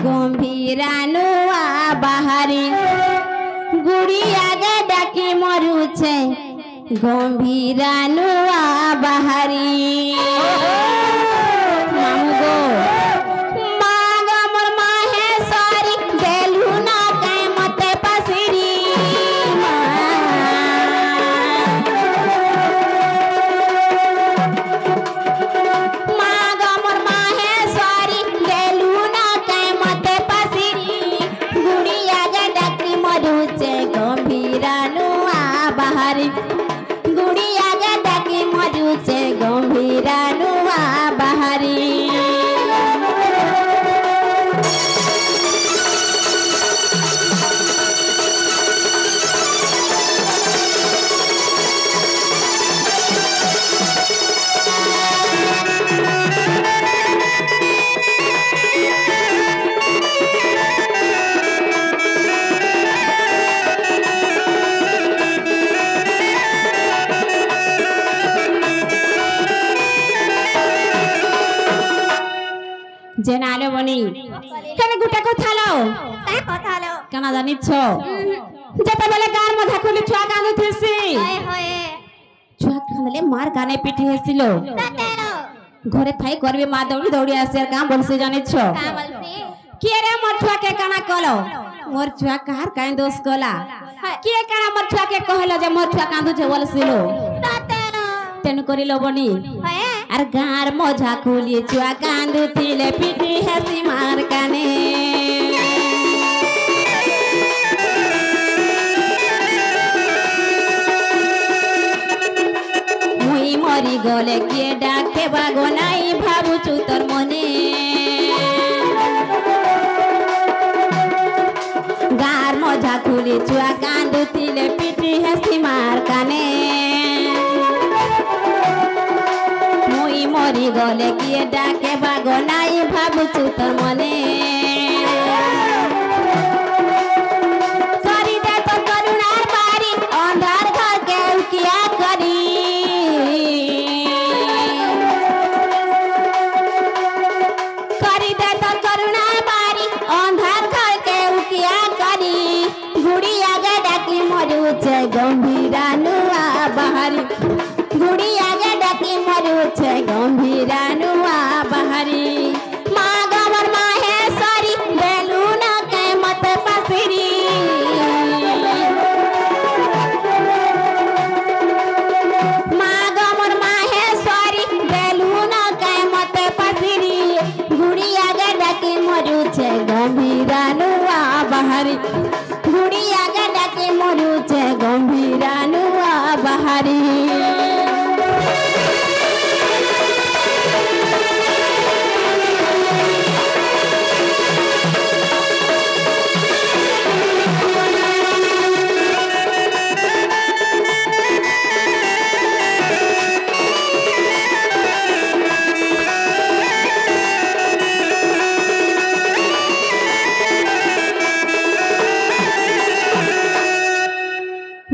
गंभीरा नुआ बाहरी गुड़ी आगे डाकी मरुचे गंभीरा नुआ बाहरी मामुगो मागा मोर माहेश्वरी देलु ना काहे मते पसिरी मागा मोर माहेश्वरी देलु ना काहे मते पसिरी गुड़ी आगे डाकी मरुचे गंभीरा नुआ बाहरी गुड़ी आगे डाकी मरुचे गंभीरा नुआ बाहरी जेनाले बनी केने गुटा কথা লো তা কথা লো কেন জানিছ যেতে বলে গার মধ্যে খুলি ছুয়া কাঁদু থিসি হয় হয় ছুয়া কাঁদলে মার কানে পিটি হেছিল ঘরে থাই করবে মা দৌড়ি দৌড়ি আসে আর কাম বলছে জানিছ কা বলছে কে রে মোর ছুয়া কে কানা কলো মোর ছুয়া কার কাই দোষ কলা কে কানা মোর ছুয়া কে কহলো যে মোর ছুয়া কাঁদু ছে বলছিল তেনু করিল বনি আর গার মজা খুলি ছুয়া কান্দু থিলে পিটি হেসি মার কানে মুই মরি গলে কে ডাকে বাগো নাই ভাবুছু তোর মনে গার মজা খুলি ছুয়া কান্দু থিলে পিটি হেসি মার কানে মরি গলে কিয়ে ডাকে বাগো নাই ভাবুছু তোর মনে করি দে তো করুণার বাড়ি অন্ধার ঘর কেউ কিয়া করি করি দে তো করুণার বাড়ি অন্ধার ঘর কেউ কিয়া করি গুড়ি আগে ডাকি মরুছে গম্ভীরা নুয়া বাহারি गुड़ी आगे डाकी मरुचे गंभीरा नुआ बाहरी मागा मोर माहेश्वरी देलु ना काहे मते पसिरी मागा मोर माहेश्वरी देलु ना काहे मते पसिरी गुड़ी आगे डाकी मरुचे गंभीरा नुआ बाहरी गुड़ी आगे डाकी मरुचे गंभीरा नुआ बाहरी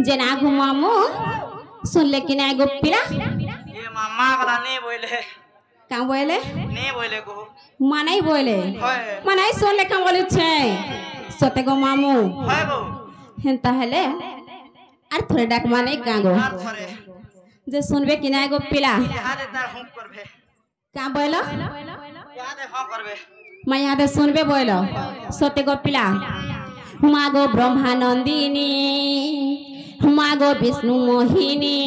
जेना घुमामु सुनले कि ना गोपिला ये मामा कदा नहीं बोले का बोले नहीं बोले को मानै बोले होय मानै सुनले का बोले छै सते गो मामू होय गो हेंता हेले आर थोड़े डाक मानै का गो आर थोड़े जे सुनबे कि ना गोपिला यहाँ दे तार हम करबे का बोलो यहाँ दे हम करबे मैं यहाँ दे सुनबे बोलो सते गोपिला मागो ब्रह्मानंदिनी मागो विष्णु मोहिनी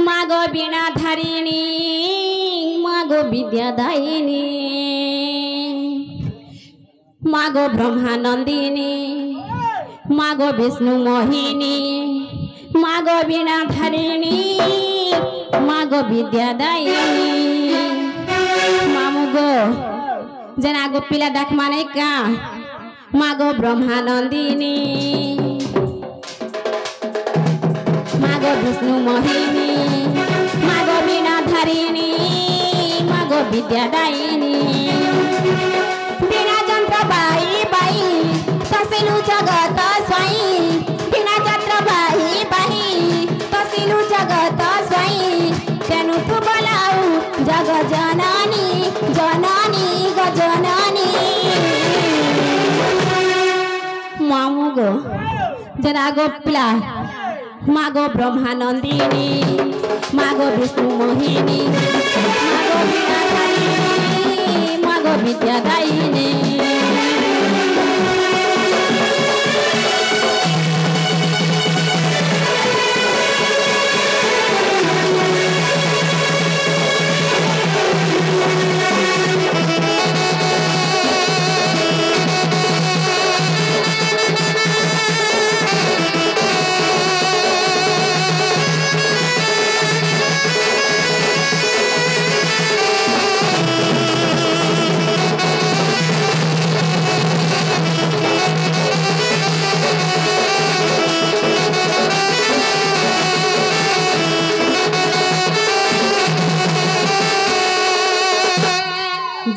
मागो बीणा धारिणी मागो विद्यादायिनी मागो ब्रह्मानंदिनी मागो विष्णु मोहिनी मागो बीणा धारिणी मागो विद्यादायिनी मामुगो जना गोपिला डाक माने का मागो ब्रह्मानंदिनी मागो विष्णु मोहिनी मागो बीणा धारिणी मागो विद्यादायिनी बीणा यंत्र बाई बाई तसिलु जगत स्वाई बीणा यंत्र बाई बाई तसिलु जगत स्वाई तेनु तू बोलाऊ जग जननी जननी ग जननी मामू गो जना गो पिला मागो ब्रह्मानंदिनी मागो विष्णु मोहिनी मागो वीणाधारिणी मागो विद्यादायिनी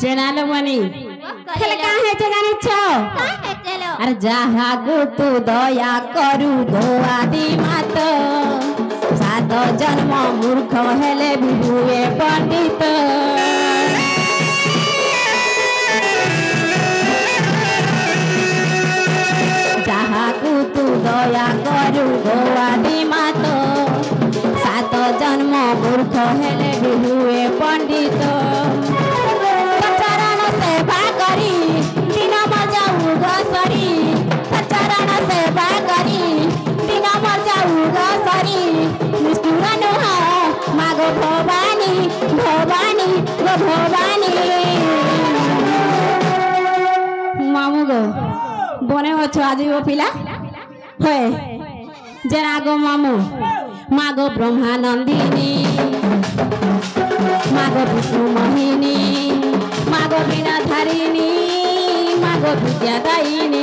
जनालो मनी खेल का है जानी छो अरे जहा गो तू दया करू गोआ दी मात सात जन्म मूर्ख हेले भी हुए पंडित जहा गो तू दया करू गोआ दी मात सात जन्म मूर्ख हेले भी हुए पंडित सेवा करी दिन मजाऊ गसरी चरण सेवा करी दिन मजाऊ गसरी निष्ठुर नुह मागो भवानी भवानी गो भवानी मामू गो बने अच्छो आज वो पिला है जना गो मामू मागो ब्रह्मानंदिनी मागो विष्णु मोहिनी मागो वीणाधारिणी मागो विद्यादायिनी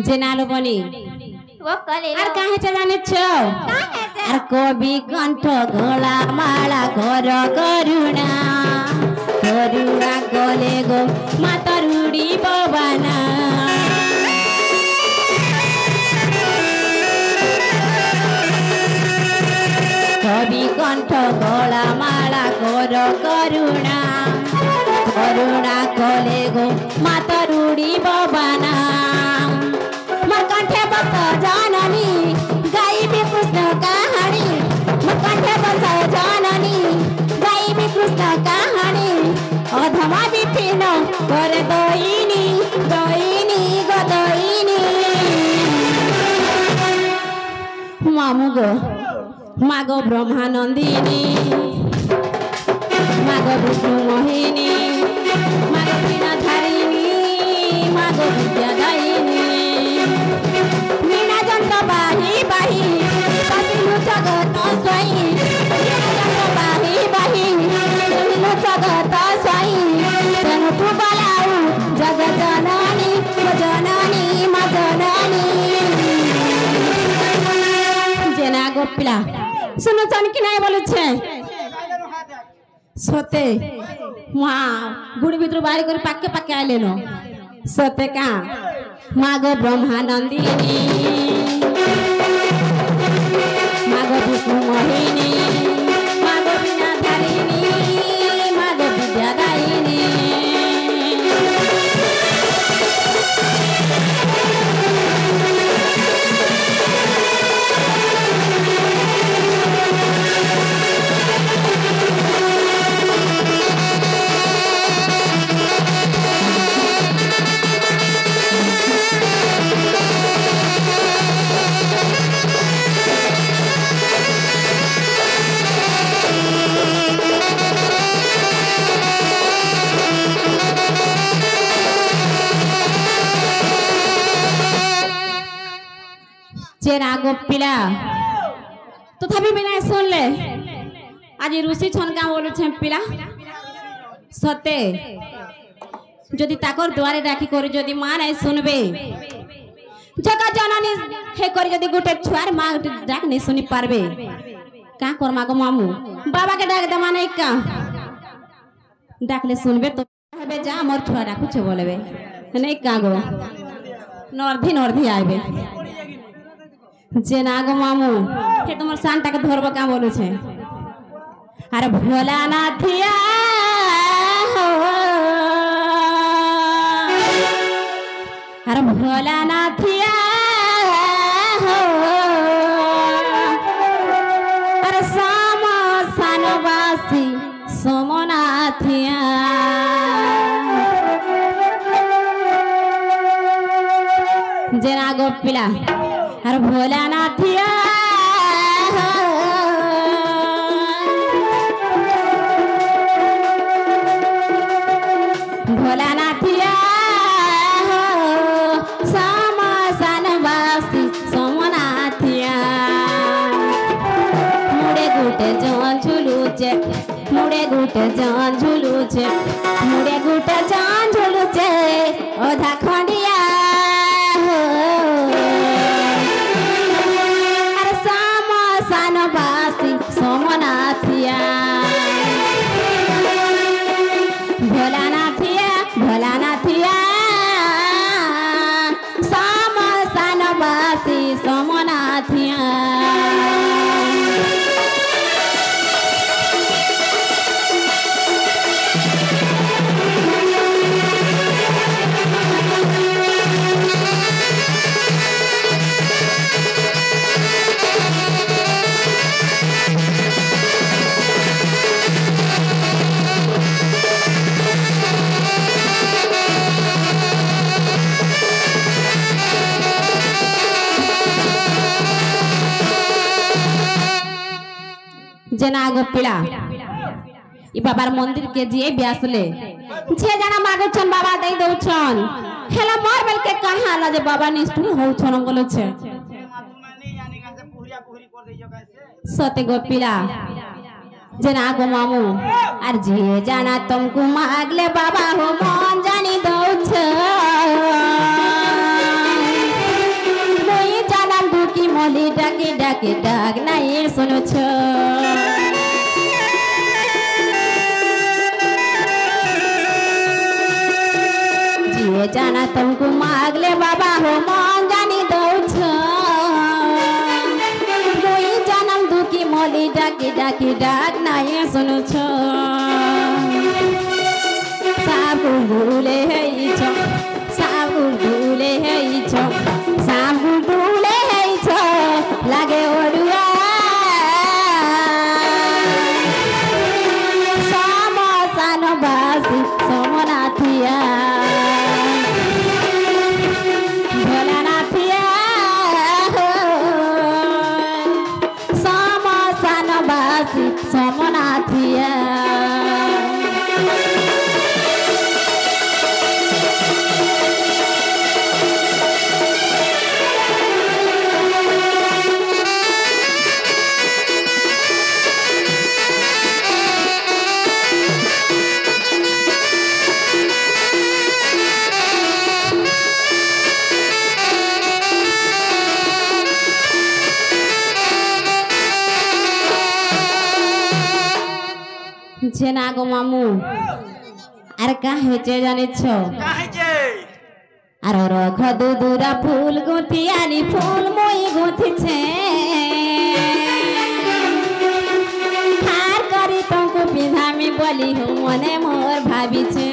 जेनालो बनी वो कले आर काहे जाने छो आर कवि कंठ घोड़ा माला घर करुणा करुणा गले गो मातरुडी पवना कवि कंठ घोड़ा माला घर करुणा करुणा गले गो मातरुडी पवना कंठे बस जाननी गाई कृष्ण कहानी कंठे बस जाननी गाई कृष्ण कहानी अधमा विपिन कर दईनी दईनी गदईनी मामू गो मागो ब्रह्मानंदिनी मागो विष्णु मोहिनी मागो वीणाधारिणी मागो विद्यादायिनी बाही बाही कसिलु जगत स्वाई बाही बाही कसिलु जगत स्वाई तेनु तू बलाऊ जग जननी जननी मा जननी जेना गोपिला सुनो चन कि नाही बोलु छे सते मा गुडी भितर बारी कर पाके पाके आले नो सते का मागो ब्रह्मानंदिनी मागो विष्णु मोहिनी मागो वीणाधारिणी मागो विद्यादायिनी যে রাগো পিলা তথাপি বিনা শুনলে আজ রুষি ছনকা বলছে পিলা সতে যদি তাকর দুয়ারে ডাকি করে যদি মা নাই শুনবে জগা জননী হে করে যদি গোটে ছুয়ার মা ডাক নেই শুনি পারবে কা করমা গো মামু বাবাকে ডাক দে মানে কা ডাকলে শুনবে তো হবে যা আমার ছুয়া ডাকুছে বলবে নেই কা গো নর্ধি নর্ধি আইবে যে না গো মামু হে তোমার সানটাকে ধরবো কা বলেছে আরে ভোলা না থিয়া अरे भोला ना थिया अरे सामा सानवासी सोमना थिया जना गोपिला अरे भोला ना थिया भोला ना थिया मुड़े गुटे जान झुलुचे मुड़े गुटे जान झुलुचे ओधा खंडिया अरे सामा सानवासी सोमनाथिया भोलानाथिया सामा सानवासी सोमनाथिया जना गोपिला इ बाबार मंदिर के जिए ब्यासले जे जना मागे छन बाबा दे दउ छन हेला मोर बेल के कहां ला जे बाबा निष्ठुर हो छन बोले छे सते गोपिला जना गो मामू आर जे जाना तुमको मागले बाबा हो मन जानी दउ छ नहीं जाना दुकी मोली डाके डाके डाक नहीं सुनो छ जाना तुमको मागले बाबा हो मन जानी दउ छ कोई जन्म दुखी मोली डाकी डाकी डाक नहीं सुनु छ सब भूले है छ सब भूले है छ सब भूले है छ लागे ओडुआ सामा सानवासी सोमनाथिया सोमनाथिया जना गो मामू अरे काहे चे जाने छो काहे जे अरे रख दूरा फूल गुथी आनी फूल मोई गुथी छे हार करी तुमको पिंधा में बोली हो मने मोर भाभी छे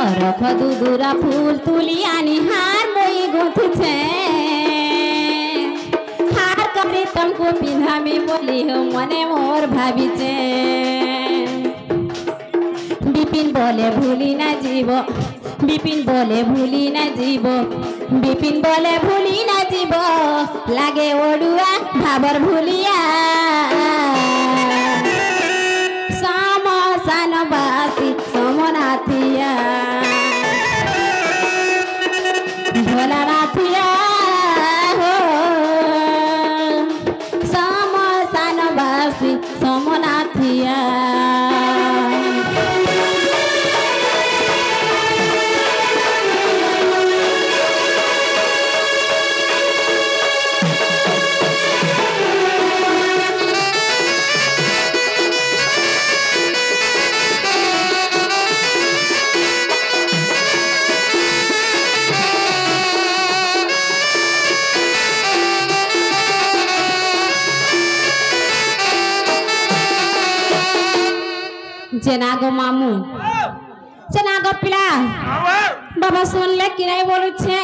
और रख दूरा फूल तुली आनी हार मोई गुथी छे तुमको पिंधा में बोली हो मने मोर भाभी छे बिपिन बोले भूली ना जीवो बिपिन बोले भूली ना जीवो बिपिन बोले भूली ना जीवो लागे ओडुआ भाबर भूलिया सामा सानवासी सोमनाथिया हिया जेनागो मामू जेनागो पिला बाबा सुन ले कि नहीं बोलू छे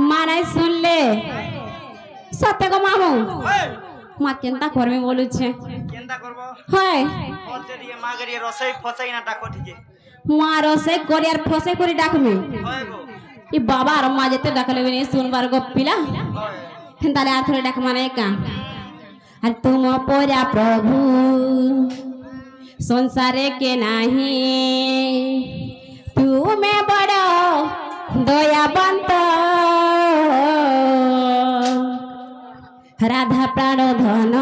माँ नहीं सुन ले सत्य गो मामू माँ केंता करबे बोलू छे केंता करबो हाय फसे दिए मागरिए रसई फसई ना डाको ठीके माँ रसे कोरियार फसे कोरी डाकमे होय गो ई बाबा और माँ जेते डाकले बनी सुनबार गो पिला होय ताले आ थोड़े डाक माने का अरे तुम पोरा प्रभु संसारे के नाही तू में बड़ो दयावंत राधा प्राण धन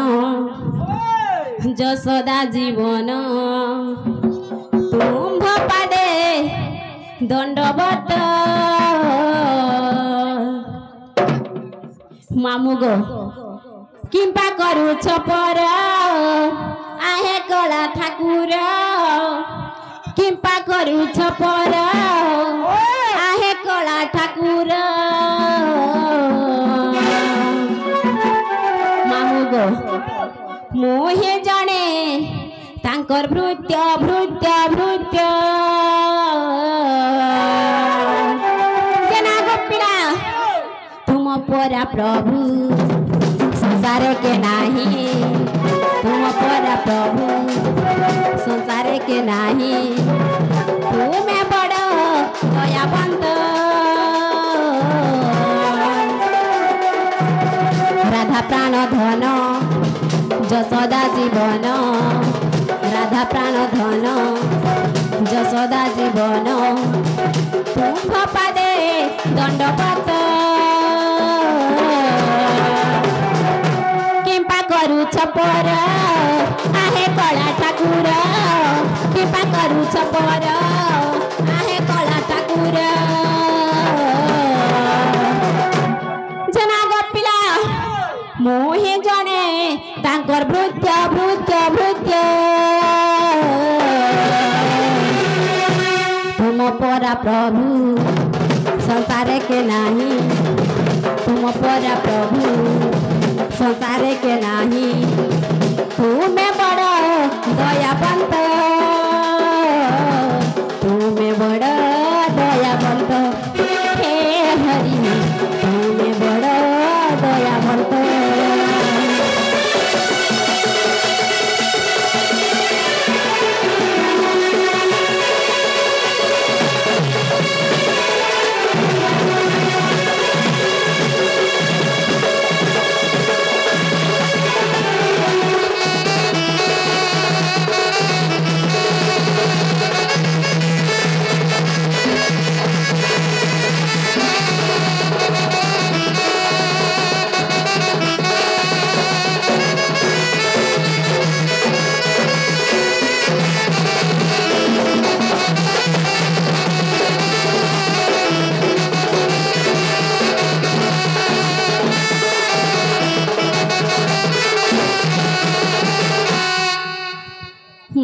যশোদা জীবন তুম্ভ পাদে দণ্ডবত মামু গো কিম্পা করুছ পর आहे कला ठाकुर किंपा करूछ पर आहे कला ठाकुर मामू गो मोहे जाने तांकर भृत्य भृत्य भृत्य जना गोपिला तुम परा प्रभु संसार के नाही तुम परा प्रभु संसार के नाही तुम्हें बड़ दयावंत राधा प्राण धन যশোদা জীবন রাধা প্রাণ ধন যশোদা জীবন তুম্ভ পাদে দণ্ডবত কিম্পা করুছ পর आहे कला ठाकुर किंपा करूछ पर आहे कला ठाकुर जना गपिला मोहे जाने तांकर भृत्य भृत्य भृत्य तुम परा प्रभु संसार के नाही तुम परा प्रभु संसार के नाही तुम्हें बड़ दयावंत तुम्हें बड़ दयावंत हे हरि तुम्हें बड़ दयावंत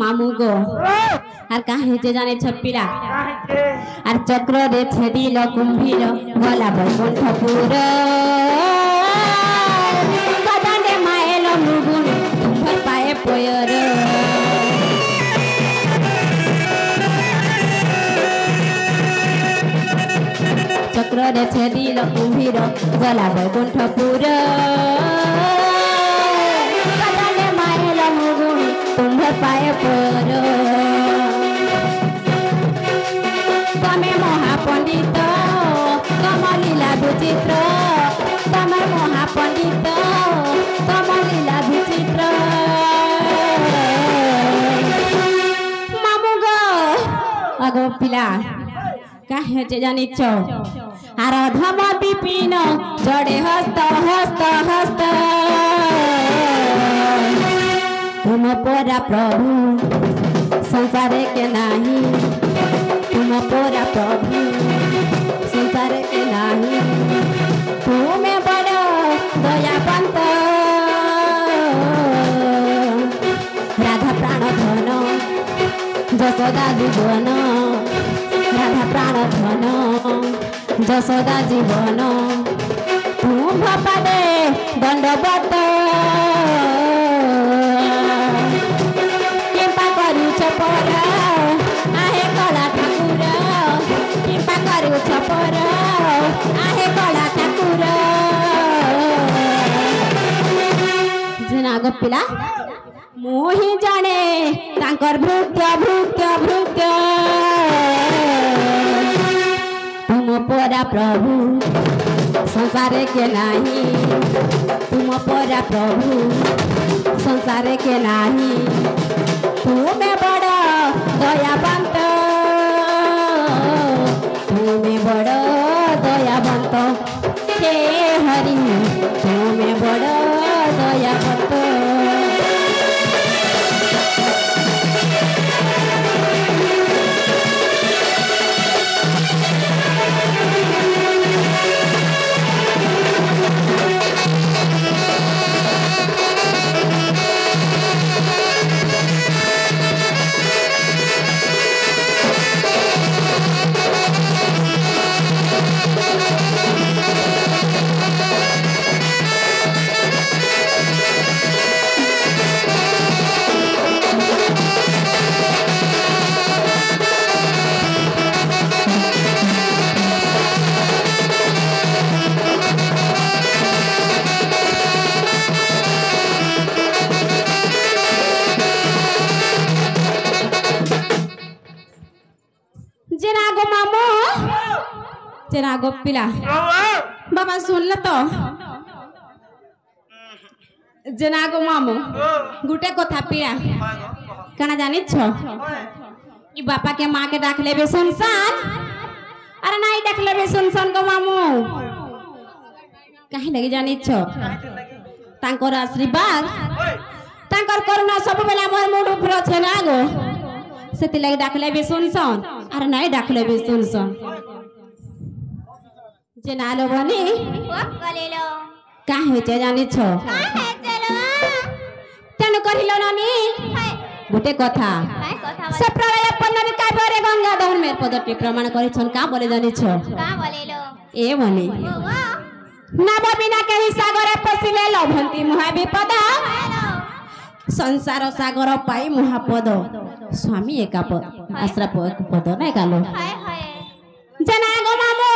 मामू गो আর কাহিতে জানে ছপিরা আর চক্র রে ছেদিল কুম্ভীর গলা বৈকুণ্ঠপুর কদনে মায়েল মৃগুণ কুম্ভর পায়ে পয়র চক্র রে ছেদিল কুম্ভীর গলা বৈকুণ্ঠপুর কদনে মায়েল মৃগুণ কুম্ভর পায়ে পয়র तमे महापंडित तम लीला विचित्र तमे महापंडित तम लीला विचित्र मामू गो अगो पिला काहे जे जानिछ आराधम विपिन जड़े हस्त हस्त हस्त तुम परा प्रभु संसार के नाही तुम परा प्रभु संसार के नाही तुम्हें बड़ दयावंत राधा प्राण धन जसोदा जीवन राधा प्राण धन जसोदा जीवन तुम पादे दंडवत कृपा करुछ पर आहे कला ठाकुर कृपा करुछ पर आहे कला ठाकुर जना गोपिला मोहि जाने तांकर भृत्य भृत्य भृत्य तुम परा प्रभु संसार के नाही तुम परा प्रभु संसार के नाही तुम्हें बड़ दयावंत तुम्हें बड़ दयावंत हे हरि तुम्हें बड़ दयावंत तेरा गोपिला बाबा सुन ल तो जनागो मामो गुटे कथा पीड़ा कना जानी छो ई बापा के माँ के डाक लेबे सुनसान अरे नहीं डाक लेबे सुनसान गो मामो कहीं लगी जानी छो तांकर आशीर्वाद तांकर करुणा सब बेला मोर मुंड ऊपर छे ना गो सेति लगी डाक लेबे सुनसान अरे नहीं डाक लेबे सुनसान जेनालो बनी कलेलो का होचे जानी छो का है चलो तेनु करिलो नानी गुटे कथा काय कथा से प्रलय पन्नवी काव्यरे गंगाधर मेर पदटी प्रमाण करि छन का बोले जानी छो का बोलेलो ए बनी नव बिना कहि सागरे पसिले लभंती महाविपद संसार सागर पाई महापद स्वामी एका पद आश्रा पद नै गालो हाय हाय जना गो मामो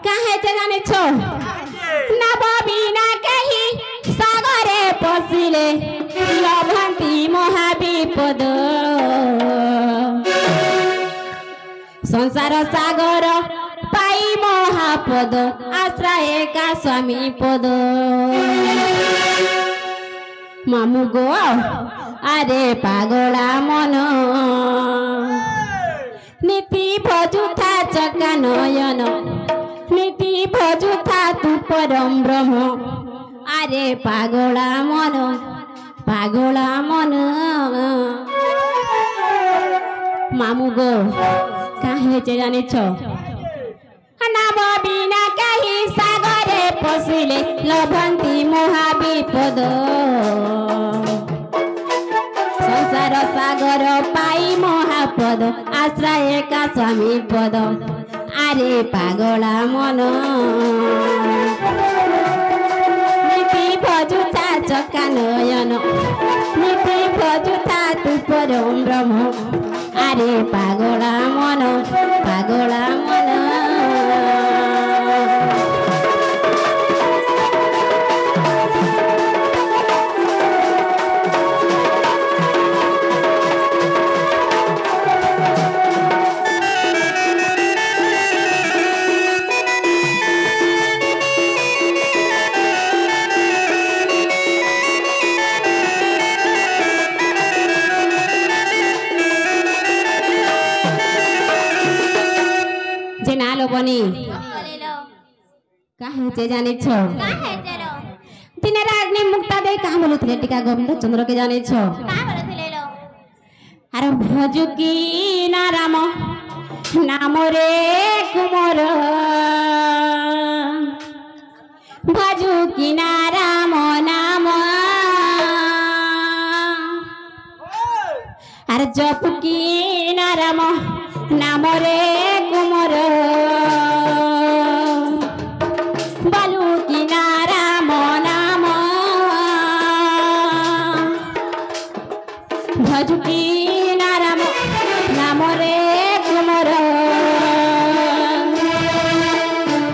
काहे ते जाने छो नव बिना कहि सागरे पसिले लभंती महाविपद संसार सागर पाई महापद आश्रय का स्वामी पद मामू गो अरे पागला मन नीति भजुथा चका नयन नीति भजुथा तू परम ब्रह्म अरे पागला मन मामू गो काहे चे जाने छो नव बिना कहि सागरे पसिले लभंती महाविपद संसार सागर पाई महापद आश्रय का स्वामी पद अरे पागला मन नीति भजुथा चका नयन नीति भजुथा तू परम ब्रह्म अरे पागला मन जेनालो बनी कलेलो काहे चे जाने छो का है चलो তিনের আগ্নি মুক্তা দেই কাম বলুଥିଲେ টিকা গোবিন্দ চন্দ্রকে জানিছ কা বলুଥିଲେ লো আর ভজুকি না রাম নাম রে কুমর ভজুকি না রাম নাম আর জপুকি না রাম নাম রে কুমর বালুকি না রাম নাম ভজুকি না রাম নাম রে কুমর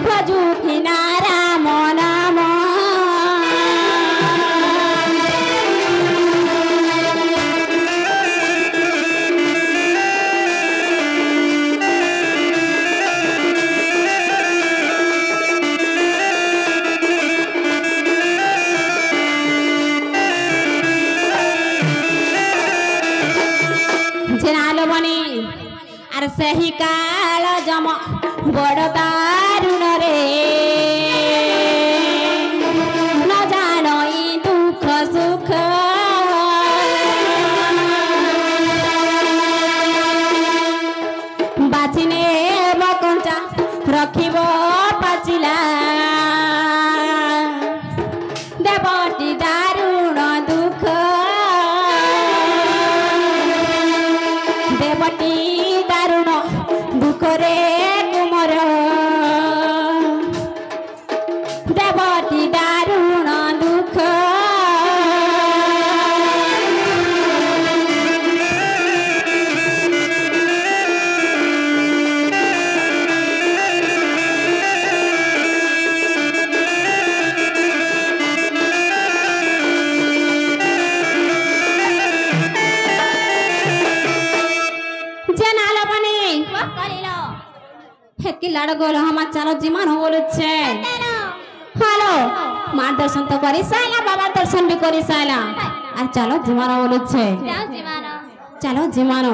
ভজুকি না রাম নাম জেনালো বনি আর সেই কাল জম বড় দারুণ রে ন জানই দুঃখ সুখ বাঁচিনে বকঞ্চা রখিব পাচিলা দেবটি দারুণ দুঃখ দেবটি দারুণ দুঃখরে কুমর দেবটি দারুণ দুঃখ জেনালো বনি কলিলো হেতকি লাড় গোল আমার চালো জিমান বলেছে কেলো হ্যালো মার দর্শন তো করি সাইলাম বাবার দর্শন বি করি সাইলাম আর চলো জিমানো বলেছে যাও জীবন চলো জিমানো